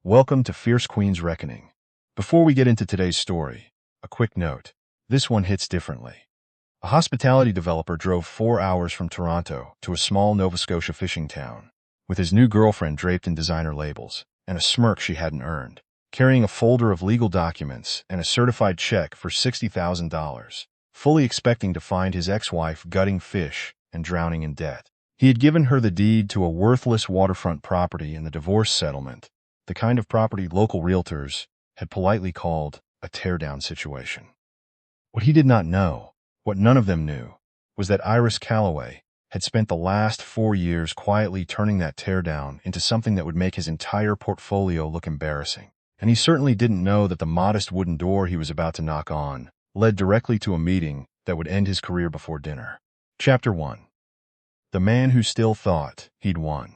Welcome to Fierce Queen's Reckoning. Before we get into today's story, a quick note. This one hits differently. A hospitality developer drove 4 hours from Toronto to a small Nova Scotia fishing town, with his new girlfriend draped in designer labels and a smirk she hadn't earned, carrying a folder of legal documents and a certified check for $60,000, fully expecting to find his ex-wife gutting fish and drowning in debt. He had given her the deed to a worthless waterfront property in the divorce settlement, the kind of property local realtors had politely called a tear-down situation. What he did not know, what none of them knew, was that Calloway had spent the last 4 years quietly turning that teardown into something that would make his entire portfolio look embarrassing. And he certainly didn't know that the modest wooden door he was about to knock on led directly to a meeting that would end his career before dinner. Chapter 1. The man who still thought he'd won.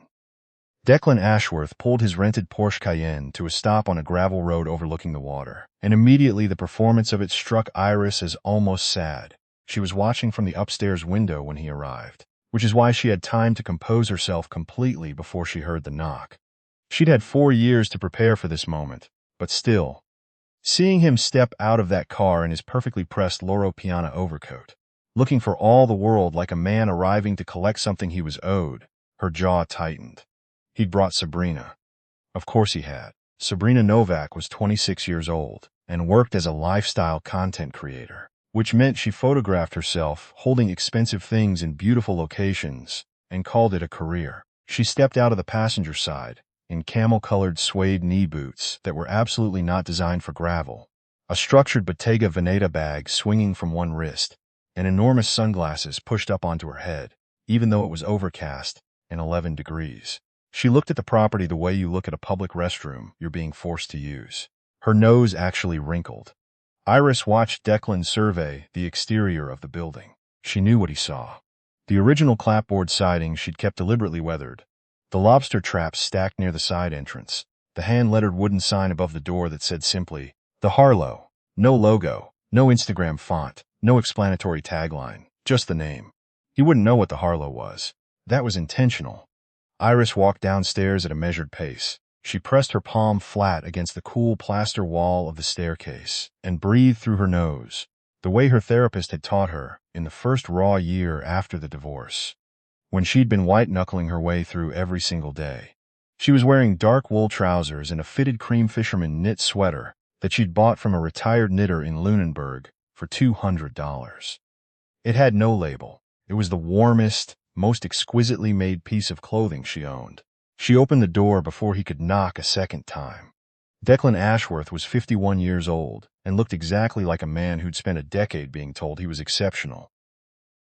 Declan Ashworth pulled his rented Porsche Cayenne to a stop on a gravel road overlooking the water, and immediately the performance of it struck Iris as almost sad. She was watching from the upstairs window when he arrived, which is why she had time to compose herself completely before she heard the knock. She'd had 4 years to prepare for this moment, but still, seeing him step out of that car in his perfectly pressed Loro Piana overcoat, looking for all the world like a man arriving to collect something he was owed, her jaw tightened. He'd brought Sabrina. Of course he had. Sabrina Novak was 26 years old and worked as a lifestyle content creator, which meant she photographed herself holding expensive things in beautiful locations and called it a career. She stepped out of the passenger side in camel-colored suede knee boots that were absolutely not designed for gravel, a structured Bottega Veneta bag swinging from one wrist, and enormous sunglasses pushed up onto her head, even though it was overcast and 11 degrees. She looked at the property the way you look at a public restroom you're being forced to use. Her nose actually wrinkled. Iris watched Declan survey the exterior of the building. She knew what he saw. The original clapboard siding she'd kept deliberately weathered, the lobster traps stacked near the side entrance, the hand-lettered wooden sign above the door that said simply, "The Harlow." No logo, no Instagram font, no explanatory tagline, just the name. He wouldn't know what the Harlow was. That was intentional. Iris walked downstairs at a measured pace. She pressed her palm flat against the cool plaster wall of the staircase and breathed through her nose, the way her therapist had taught her in the first raw year after the divorce, when she'd been white-knuckling her way through every single day. She was wearing dark wool trousers and a fitted cream fisherman knit sweater that she'd bought from a retired knitter in Lunenburg for $200. It had no label. It was the warmest, most exquisitely made piece of clothing she owned. She opened the door before he could knock a second time. Declan Ashworth was 51 years old and looked exactly like a man who'd spent a decade being told he was exceptional.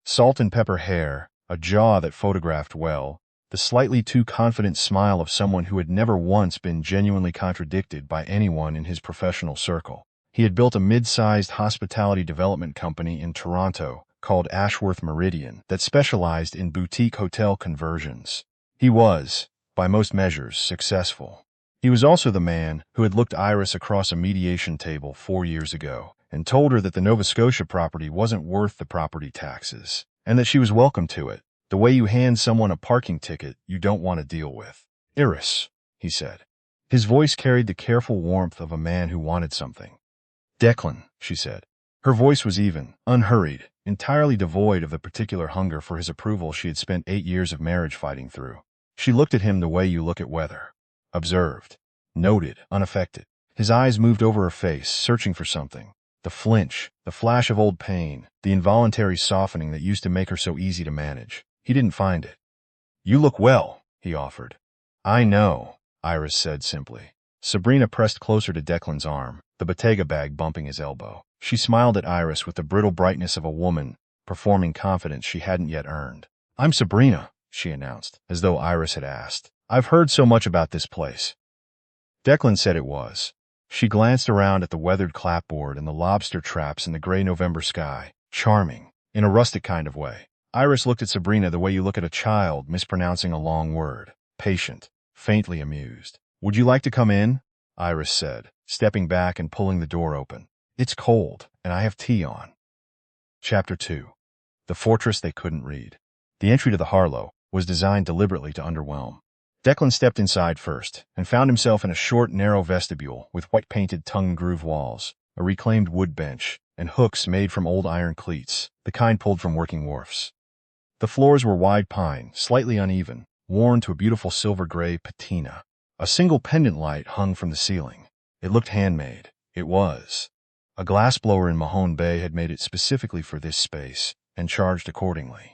Salt and pepper hair, a jaw that photographed well, the slightly too confident smile of someone who had never once been genuinely contradicted by anyone in his professional circle. He had built a mid-sized hospitality development company in Toronto called Ashworth Meridian that specialized in boutique hotel conversions. He was, by most measures, successful. He was also the man who had looked Iris across a mediation table 4 years ago and told her that the Nova Scotia property wasn't worth the property taxes, and that she was welcome to it, the way you hand someone a parking ticket you don't want to deal with. "Iris," he said. His voice carried the careful warmth of a man who wanted something. "Declan," she said. Her voice was even, unhurried, entirely devoid of the particular hunger for his approval she had spent 8 years of marriage fighting through. She looked at him the way you look at weather. Observed. Noted, unaffected. His eyes moved over her face, searching for something. The flinch, the flash of old pain, the involuntary softening that used to make her so easy to manage. He didn't find it. "You look well," he offered. "I know," Iris said simply. Sabrina pressed closer to Declan's arm, the Bottega bag bumping his elbow. She smiled at Iris with the brittle brightness of a woman performing confidence she hadn't yet earned. "I'm Sabrina," she announced, as though Iris had asked. "I've heard so much about this place." Declan said it was. She glanced around at the weathered clapboard and the lobster traps in the gray November sky. Charming, in a rustic kind of way. Iris looked at Sabrina the way you look at a child mispronouncing a long word. Patient, faintly amused. "Would you like to come in?" Iris said, stepping back and pulling the door open. "It's cold, and I have tea on." Chapter 2. The Fortress They Couldn't Read. The entry to the Harlow was designed deliberately to underwhelm. Declan stepped inside first and found himself in a short, narrow vestibule with white-painted tongue-and-groove walls, a reclaimed wood bench, and hooks made from old iron cleats, the kind pulled from working wharfs. The floors were wide pine, slightly uneven, worn to a beautiful silver-gray patina. A single pendant light hung from the ceiling. It looked handmade. It was. A glassblower in Mahone Bay had made it specifically for this space, and charged accordingly.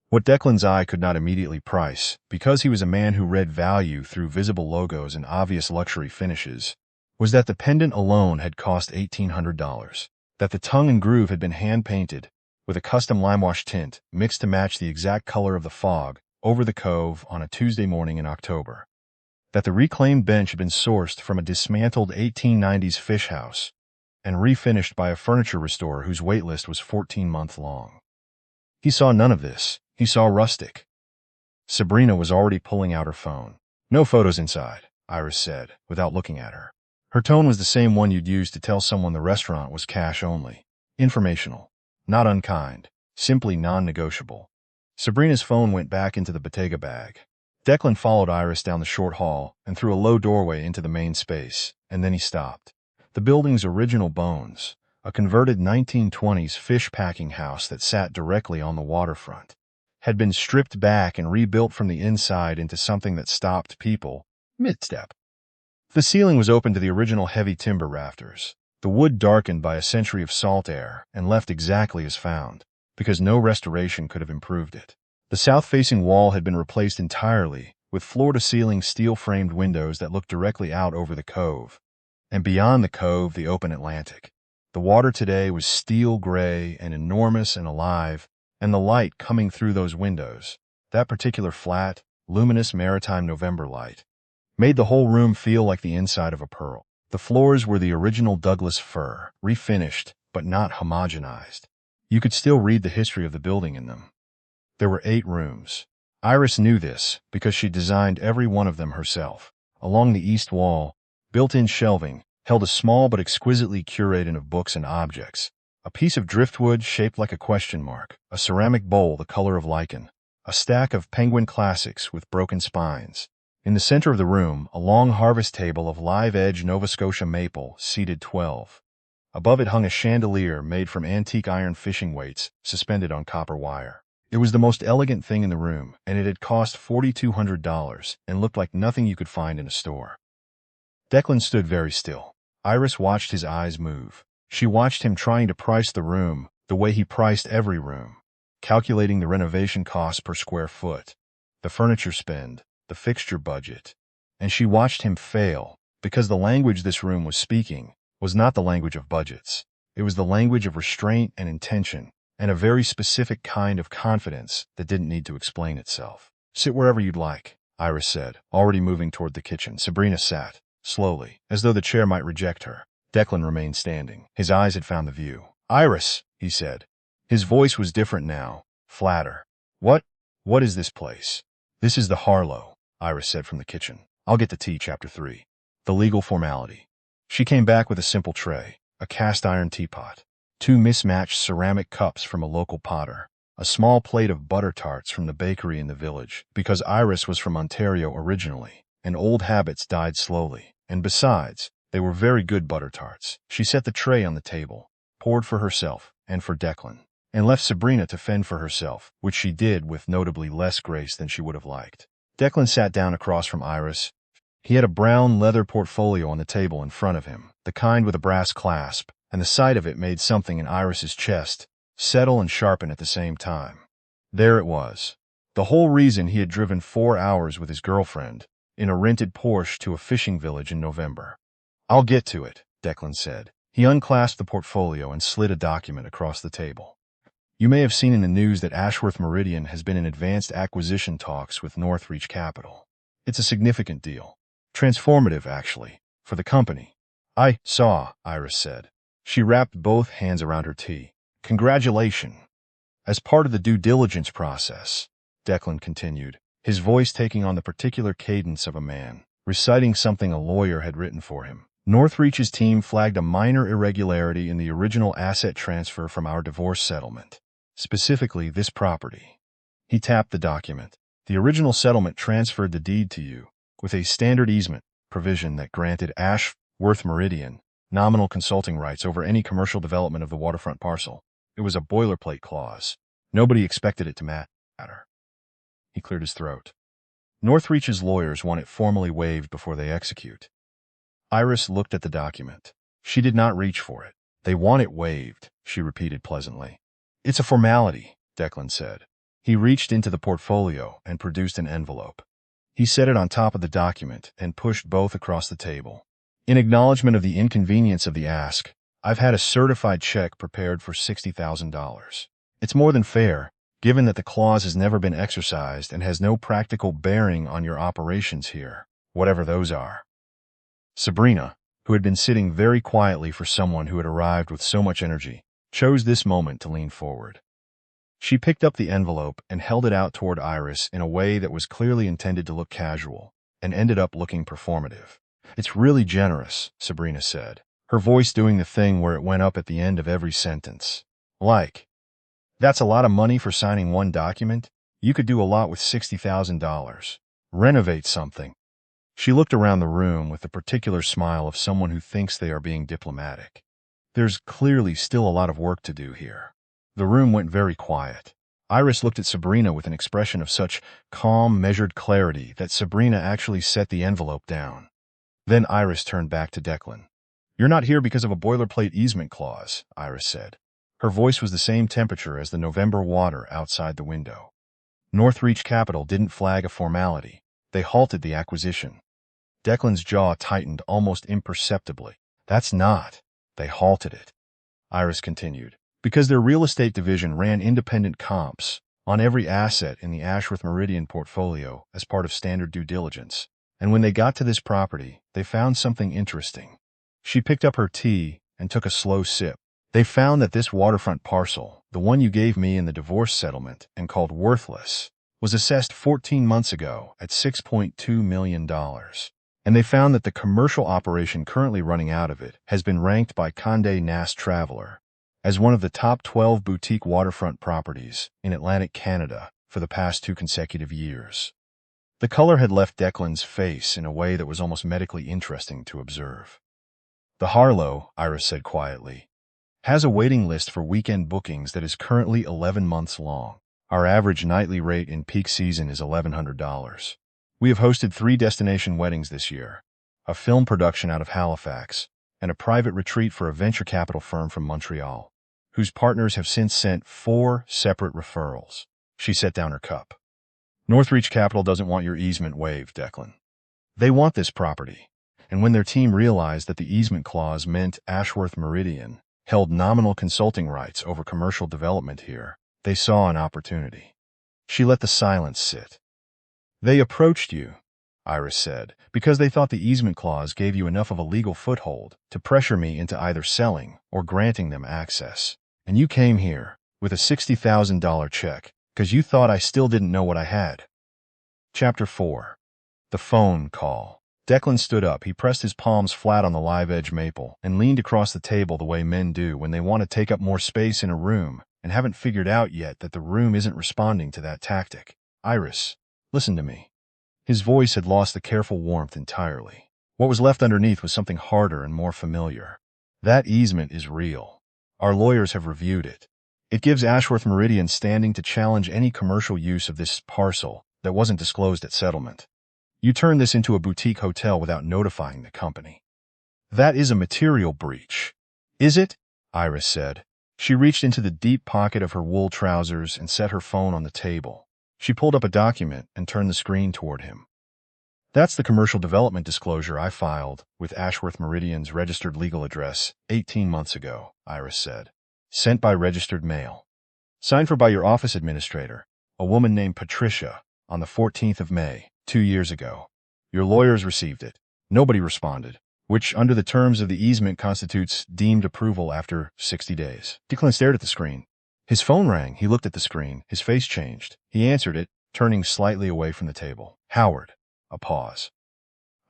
What Declan's eye could not immediately price, because he was a man who read value through visible logos and obvious luxury finishes, was that the pendant alone had cost $1,800, that the tongue and groove had been hand-painted, with a custom limewash tint mixed to match the exact color of the fog over the cove on a Tuesday morning in October, that the reclaimed bench had been sourced from a dismantled 1890s fish house and refinished by a furniture restorer whose waitlist was 14-month long. He saw none of this. He saw rustic. Sabrina was already pulling out her phone. "No photos inside," Iris said, without looking at her. Her tone was the same one you'd use to tell someone the restaurant was cash only. Informational. Not unkind. Simply non-negotiable. Sabrina's phone went back into the Bottega bag. Declan followed Iris down the short hall and through a low doorway into the main space, and then he stopped. The building's original bones, a converted 1920s fish packing house that sat directly on the waterfront, had been stripped back and rebuilt from the inside into something that stopped people mid-step. The ceiling was open to the original heavy timber rafters, the wood darkened by a century of salt air and left exactly as found, because no restoration could have improved it. The south-facing wall had been replaced entirely, with floor-to-ceiling steel-framed windows that looked directly out over the cove, and beyond the cove, the open Atlantic. The water today was steel gray and enormous and alive, and the light coming through those windows, that particular flat, luminous maritime November light, made the whole room feel like the inside of a pearl. The floors were the original Douglas fir, refinished, but not homogenized. You could still read the history of the building in them. There were 8 rooms. Iris knew this because she designed every one of them herself. Along the east wall, built-in shelving held a small but exquisitely curated of books and objects. A piece of driftwood shaped like a question mark, a ceramic bowl the color of lichen, a stack of Penguin classics with broken spines. In the center of the room, a long harvest table of live-edge Nova Scotia maple seated 12. Above it hung a chandelier made from antique iron fishing weights suspended on copper wire. It was the most elegant thing in the room, and it had cost $4,200 and looked like nothing you could find in a store. Declan stood very still. Iris watched his eyes move. She watched him trying to price the room the way he priced every room, calculating the renovation costs per square foot, the furniture spend, the fixture budget. And she watched him fail, because the language this room was speaking was not the language of budgets. It was the language of restraint and intention, and a very specific kind of confidence that didn't need to explain itself. "Sit wherever you'd like," Iris said, already moving toward the kitchen. Sabrina sat, slowly, as though the chair might reject her. Declan remained standing. His eyes had found the view. "Iris," he said. His voice was different now, flatter. What is this place?" "This is the Harlow," Iris said from the kitchen. "I'll get the tea." Chapter 3. The legal formality. She came back with a simple tray, a cast-iron teapot, 2 mismatched ceramic cups from a local potter, a small plate of butter tarts from the bakery in the village, because Iris was from Ontario originally, and old habits died slowly, and besides, they were very good butter tarts. She set the tray on the table, poured for herself and for Declan, and left Sabrina to fend for herself, which she did with notably less grace than she would have liked. Declan sat down across from Iris. He had a brown leather portfolio on the table in front of him, the kind with a brass clasp, and the sight of it made something in Iris's chest settle and sharpen at the same time. There it was. The whole reason he had driven 4 hours with his girlfriend in a rented Porsche to a fishing village in November. "I'll get to it," Declan said. He unclasped the portfolio and slid a document across the table. "You may have seen in the news that Ashworth Meridian has been in advanced acquisition talks with Northreach Capital. It's a significant deal. Transformative, actually, for the company." "I saw," Iris said. She wrapped both hands around her tea. "Congratulations." "As part of the due diligence process," Declan continued, his voice taking on the particular cadence of a man reciting something a lawyer had written for him, "Northreach's team flagged a minor irregularity in the original asset transfer from our divorce settlement, specifically this property." He tapped the document. "The original settlement transferred the deed to you, with a standard easement provision that granted Ashworth Meridian nominal consulting rights over any commercial development of the waterfront parcel. It was a boilerplate clause. Nobody expected it to matter. He cleared his throat. Northreach's lawyers want it formally waived before they execute. Iris looked at the document. She did not reach for it. They want it waived, she repeated pleasantly. It's a formality, Declan said. He reached into the portfolio and produced an envelope. He set it on top of the document and pushed both across the table. In acknowledgement of the inconvenience of the ask, I've had a certified check prepared for $60,000. It's more than fair, given that the clause has never been exercised and has no practical bearing on your operations here, whatever those are. Sabrina, who had been sitting very quietly for someone who had arrived with so much energy, chose this moment to lean forward. She picked up the envelope and held it out toward Iris in a way that was clearly intended to look casual, and ended up looking performative. It's really generous, Sabrina said, her voice doing the thing where it went up at the end of every sentence. Like, that's a lot of money for signing one document? You could do a lot with $60,000. Renovate something. She looked around the room with the particular smile of someone who thinks they are being diplomatic. There's clearly still a lot of work to do here. The room went very quiet. Iris looked at Sabrina with an expression of such calm, measured clarity that Sabrina actually set the envelope down. Then Iris turned back to Declan. You're not here because of a boilerplate easement clause, Iris said. Her voice was the same temperature as the November water outside the window. Northreach Capital didn't flag a formality. They halted the acquisition. Declan's jaw tightened almost imperceptibly. That's not. They halted it. Iris continued. Because their real estate division ran independent comps on every asset in the Ashworth Meridian portfolio as part of standard due diligence. And when they got to this property, they found something interesting. She picked up her tea and took a slow sip. They found that this waterfront parcel, the one you gave me in the divorce settlement and called worthless, was assessed 14 months ago at $6.2 million. And they found that the commercial operation currently running out of it has been ranked by Condé Nast Traveler as one of the top 12 boutique waterfront properties in Atlantic Canada for the past 2 consecutive years. The color had left Declan's face in a way that was almost medically interesting to observe. The Harlow, Iris said quietly, has a waiting list for weekend bookings that is currently 11 months long. Our average nightly rate in peak season is $1,100. We have hosted 3 destination weddings this year, a film production out of Halifax, and a private retreat for a venture capital firm from Montreal, whose partners have since sent 4 separate referrals. She set down her cup. Northreach Capital doesn't want your easement waived, Declan. They want this property, and when their team realized that the easement clause meant Ashworth Meridian held nominal consulting rights over commercial development here, they saw an opportunity. She let the silence sit. They approached you, Iris said, because they thought the easement clause gave you enough of a legal foothold to pressure me into either selling or granting them access. And you came here with a $60,000 check because you thought I still didn't know what I had. Chapter 4. The Phone Call. Declan stood up. He pressed his palms flat on the live edge maple and leaned across the table the way men do when they want to take up more space in a room and haven't figured out yet that the room isn't responding to that tactic. Iris, listen to me. His voice had lost the careful warmth entirely. What was left underneath was something harder and more familiar. That easement is real. Our lawyers have reviewed it. It gives Ashworth Meridian standing to challenge any commercial use of this parcel that wasn't disclosed at settlement. You turned this into a boutique hotel without notifying the company. That is a material breach. Is it? Iris said. She reached into the deep pocket of her wool trousers and set her phone on the table. She pulled up a document and turned the screen toward him. That's the commercial development disclosure I filed with Ashworth Meridian's registered legal address 18 months ago, Iris said. Sent by registered mail. Signed for by your office administrator, a woman named Patricia, on the 14th of May, 2 years ago. Your lawyers received it. Nobody responded, which under the terms of the easement constitutes deemed approval after 60 days. Declan stared at the screen. His phone rang. He looked at the screen. His face changed. He answered it, turning slightly away from the table. Howard. A pause.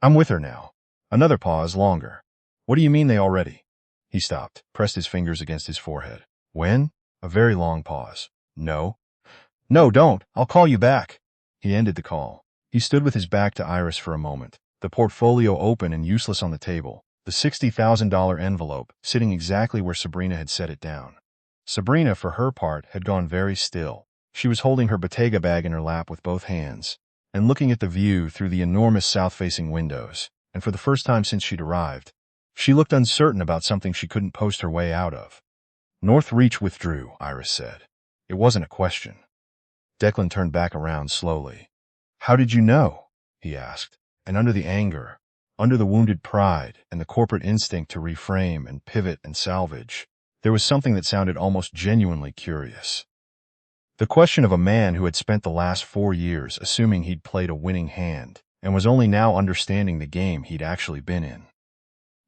I'm with her now. Another pause, longer. What do you mean they already? He stopped, pressed his fingers against his forehead. When? A very long pause. No. No, don't. I'll call you back. He ended the call. He stood with his back to Iris for a moment, the portfolio open and useless on the table, the $60,000 envelope sitting exactly where Sabrina had set it down. Sabrina, for her part, had gone very still. She was holding her Bottega bag in her lap with both hands, and looking at the view through the enormous south-facing windows, and for the first time since she'd arrived, she looked uncertain about something she couldn't post her way out of. Northreach withdrew, Iris said. It wasn't a question. Declan turned back around slowly. How did you know? He asked, and under the anger, under the wounded pride and the corporate instinct to reframe and pivot and salvage, there was something that sounded almost genuinely curious. The question of a man who had spent the last 4 years assuming he'd played a winning hand and was only now understanding the game he'd actually been in.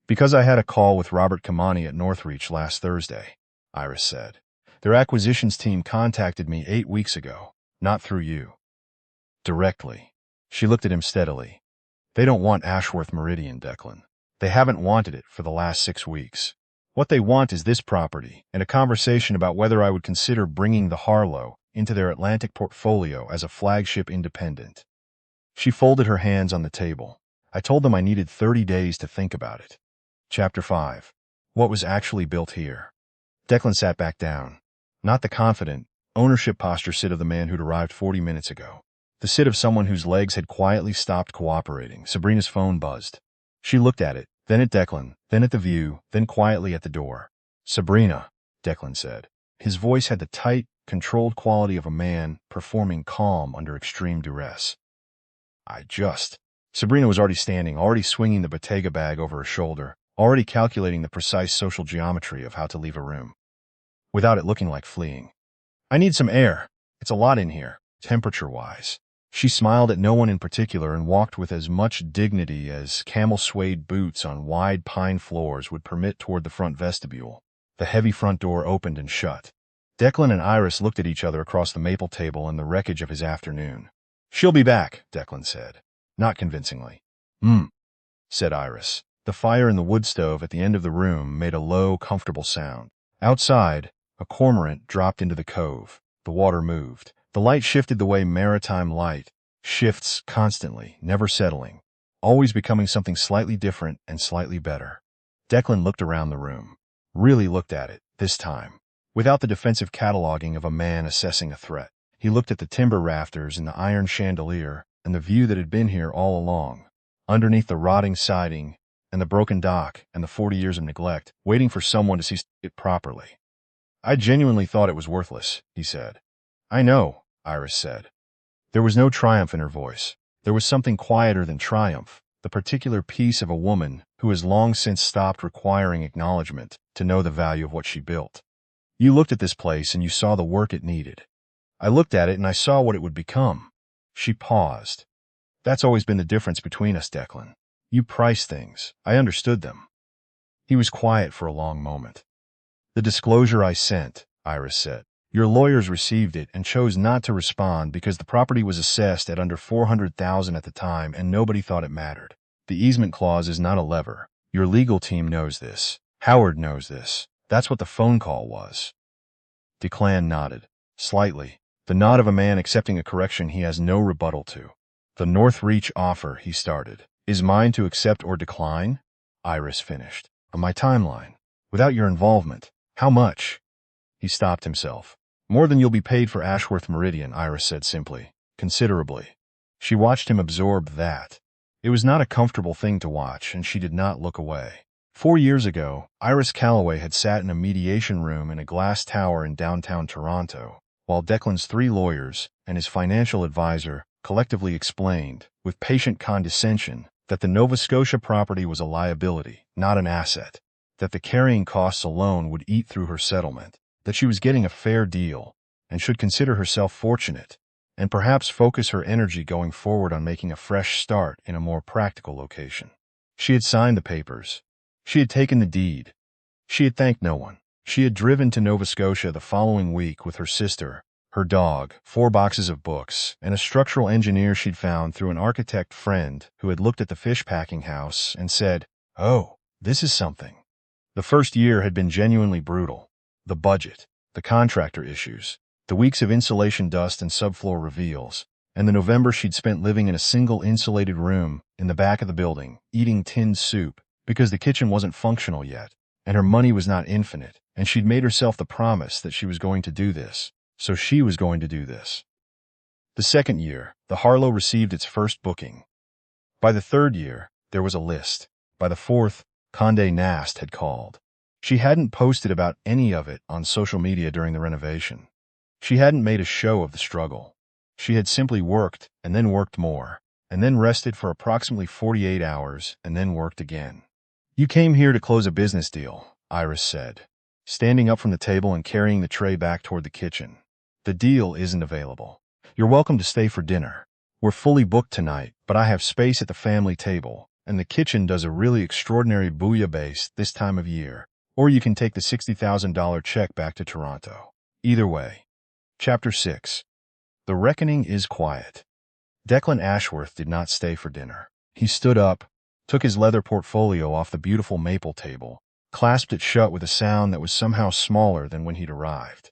Because I had a call with Robert Kamani at Northreach last Thursday, Iris said. Their acquisitions team contacted me 8 weeks ago, not through you. Directly. She looked at him steadily. They don't want Ashworth Meridian, Declan. They haven't wanted it for the last 6 weeks. What they want is this property and a conversation about whether I would consider bringing the Harlow into their Atlantic portfolio as a flagship independent. She folded her hands on the table. I told them I needed 30 days to think about it. Chapter 5. What was actually built here? Declan sat back down. Not the confident, ownership posture sit of the man who'd arrived 40 minutes ago. The sit of someone whose legs had quietly stopped cooperating. Sabrina's phone buzzed. She looked at it, then at Declan, then at the view, then quietly at the door. Sabrina, Declan said. His voice had the tight, controlled quality of a man performing calm under extreme duress. Sabrina was already standing, already swinging the Bottega bag over her shoulder, already calculating the precise social geometry of how to leave a room, without it looking like fleeing. I need some air. It's a lot in here, temperature-wise. She smiled at no one in particular and walked with as much dignity as camel suede boots on wide pine floors would permit toward the front vestibule. The heavy front door opened and shut. Declan and Iris looked at each other across the maple table and the wreckage of his afternoon. She'll be back, Declan said. Not convincingly. Said Iris. The fire in the wood stove at the end of the room made a low, comfortable sound. Outside, a cormorant dropped into the cove. The water moved. The light shifted the way maritime light shifts constantly, never settling, always becoming something slightly different and slightly better. Declan looked around the room. Really looked at it, this time, without the defensive cataloging of a man assessing a threat. He looked at the timber rafters and the iron chandelier and the view that had been here all along, underneath the rotting siding and the broken dock and the 40 years of neglect, waiting for someone to see it properly. I genuinely thought it was worthless, he said. I know, Iris said. There was no triumph in her voice. There was something quieter than triumph, the particular peace of a woman who has long since stopped requiring acknowledgement to know the value of what she built. You looked at this place and you saw the work it needed. I looked at it and I saw what it would become. She paused. That's always been the difference between us, Declan. You price things. I understood them. He was quiet for a long moment. The disclosure I sent, Iris said. Your lawyers received it and chose not to respond because the property was assessed at under $400,000 at the time and nobody thought it mattered. The easement clause is not a lever. Your legal team knows this. Howard knows this. That's what the phone call was. Declan nodded. Slightly. The nod of a man accepting a correction he has no rebuttal to. The Northreach offer, he started, is mine to accept or decline? Iris finished. On my timeline. Without your involvement. How much? He stopped himself. More than you'll be paid for Ashworth Meridian, Iris said simply. Considerably. She watched him absorb that. It was not a comfortable thing to watch, and she did not look away. 4 years ago, Iris Calloway had sat in a mediation room in a glass tower in downtown Toronto, while Declan's 3 lawyers and his financial advisor collectively explained, with patient condescension, that the Nova Scotia property was a liability, not an asset, that the carrying costs alone would eat through her settlement, that she was getting a fair deal and should consider herself fortunate, and perhaps focus her energy going forward on making a fresh start in a more practical location. She had signed the papers. She had taken the deed. She had thanked no one. She had driven to Nova Scotia the following week with her sister, her dog, 4 boxes of books, and a structural engineer she'd found through an architect friend who had looked at the fish packing house and said, "Oh, this is something." The first year had been genuinely brutal. The budget, the contractor issues, the weeks of insulation dust and subfloor reveals, and the November she'd spent living in a single insulated room in the back of the building, eating tinned soup, because the kitchen wasn't functional yet, and her money was not infinite, and she'd made herself the promise that she was going to do this, so she was going to do this. The second year, the Harlow received its first booking. By the third year, there was a list. By the fourth, Condé Nast had called. She hadn't posted about any of it on social media during the renovation. She hadn't made a show of the struggle. She had simply worked, and then worked more, and then rested for approximately 48 hours, and then worked again. "You came here to close a business deal," Iris said, standing up from the table and carrying the tray back toward the kitchen. "The deal isn't available. You're welcome to stay for dinner. We're fully booked tonight, but I have space at the family table, and the kitchen does a really extraordinary bouillabaisse this time of year. Or you can take the $60,000 check back to Toronto. Either way." Chapter 6. The reckoning is quiet. Declan Ashworth did not stay for dinner. He stood up, took his leather portfolio off the beautiful maple table, clasped it shut with a sound that was somehow smaller than when he'd arrived.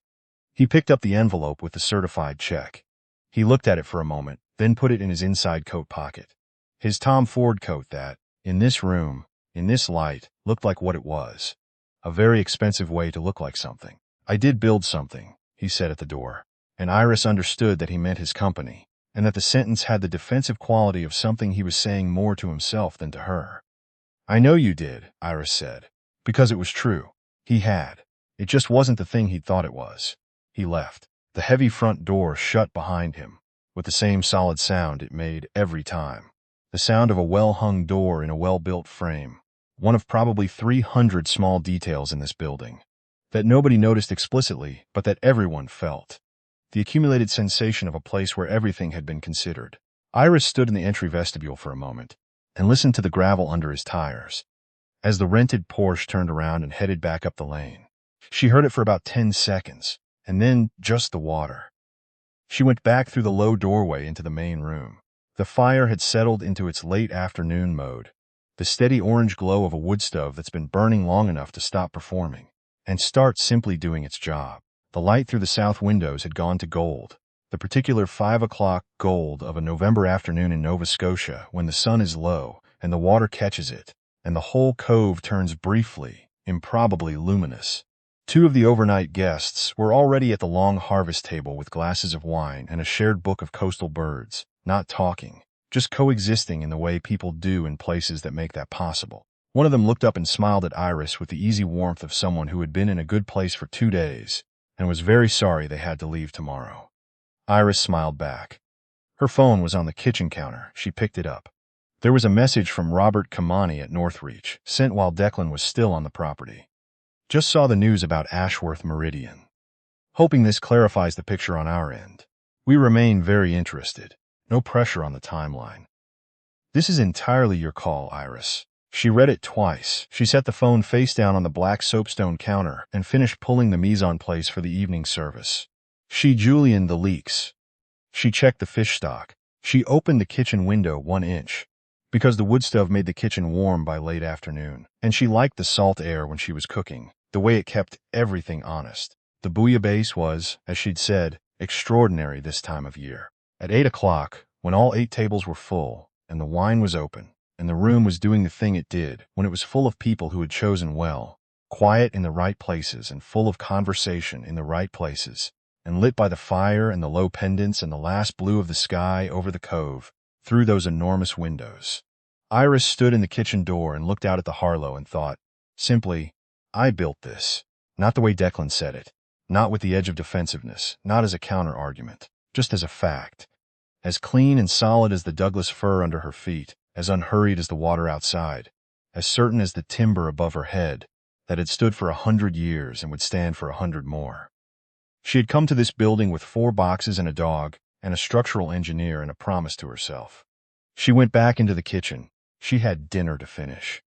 He picked up the envelope with the certified check. He looked at it for a moment, then put it in his inside coat pocket. His Tom Ford coat that, in this room, in this light, looked like what it was. A very expensive way to look like something. "I did build something," he said at the door, and Iris understood that he meant his company, and that the sentence had the defensive quality of something he was saying more to himself than to her. "I know you did," Iris said, because it was true. He had. It just wasn't the thing he'd thought it was. He left. The heavy front door shut behind him, with the same solid sound it made every time. The sound of a well-hung door in a well-built frame. One of probably 300 small details in this building, that nobody noticed explicitly, but that everyone felt. The accumulated sensation of a place where everything had been considered. Iris stood in the entry vestibule for a moment, and listened to the gravel under his tires. As the rented Porsche turned around and headed back up the lane, she heard it for about 10 seconds, and then just the water. She went back through the low doorway into the main room. The fire had settled into its late afternoon mode, the steady orange glow of a wood stove that's been burning long enough to stop performing and start simply doing its job. The light through the south windows had gone to gold, the particular 5 o'clock gold of a November afternoon in Nova Scotia when the sun is low and the water catches it, and the whole cove turns briefly, improbably luminous. Two of the overnight guests were already at the long harvest table with glasses of wine and a shared book of coastal birds, not talking, just coexisting in the way people do in places that make that possible. One of them looked up and smiled at Iris with the easy warmth of someone who had been in a good place for 2 days and was very sorry they had to leave tomorrow. Iris smiled back. Her phone was on the kitchen counter. She picked it up. There was a message from Robert Kamani at Northreach, sent while Declan was still on the property. "Just saw the news about Ashworth Meridian. Hoping this clarifies the picture on our end. We remain very interested. No pressure on the timeline. This is entirely your call, Iris." She read it twice. She set the phone face down on the black soapstone counter and finished pulling the mise en place for the evening service. She julienned the leeks. She checked the fish stock. She opened the kitchen window 1 inch, because the wood stove made the kitchen warm by late afternoon, and she liked the salt air when she was cooking, the way it kept everything honest. The bouillabaisse was, as she'd said, extraordinary this time of year. At 8 o'clock, when all 8 tables were full, and the wine was open, and the room was doing the thing it did when it was full of people who had chosen well, quiet in the right places and full of conversation in the right places, and lit by the fire and the low pendants and the last blue of the sky over the cove, through those enormous windows. Iris stood in the kitchen door and looked out at the Harlow and thought, simply, I built this. Not the way Declan said it, not with the edge of defensiveness, not as a counter-argument, just as a fact. As clean and solid as the Douglas fir under her feet, as unhurried as the water outside, as certain as the timber above her head, that had stood for 100 years and would stand for 100 more. She had come to this building with 4 boxes and a dog, and a structural engineer and a promise to herself. She went back into the kitchen. She had dinner to finish.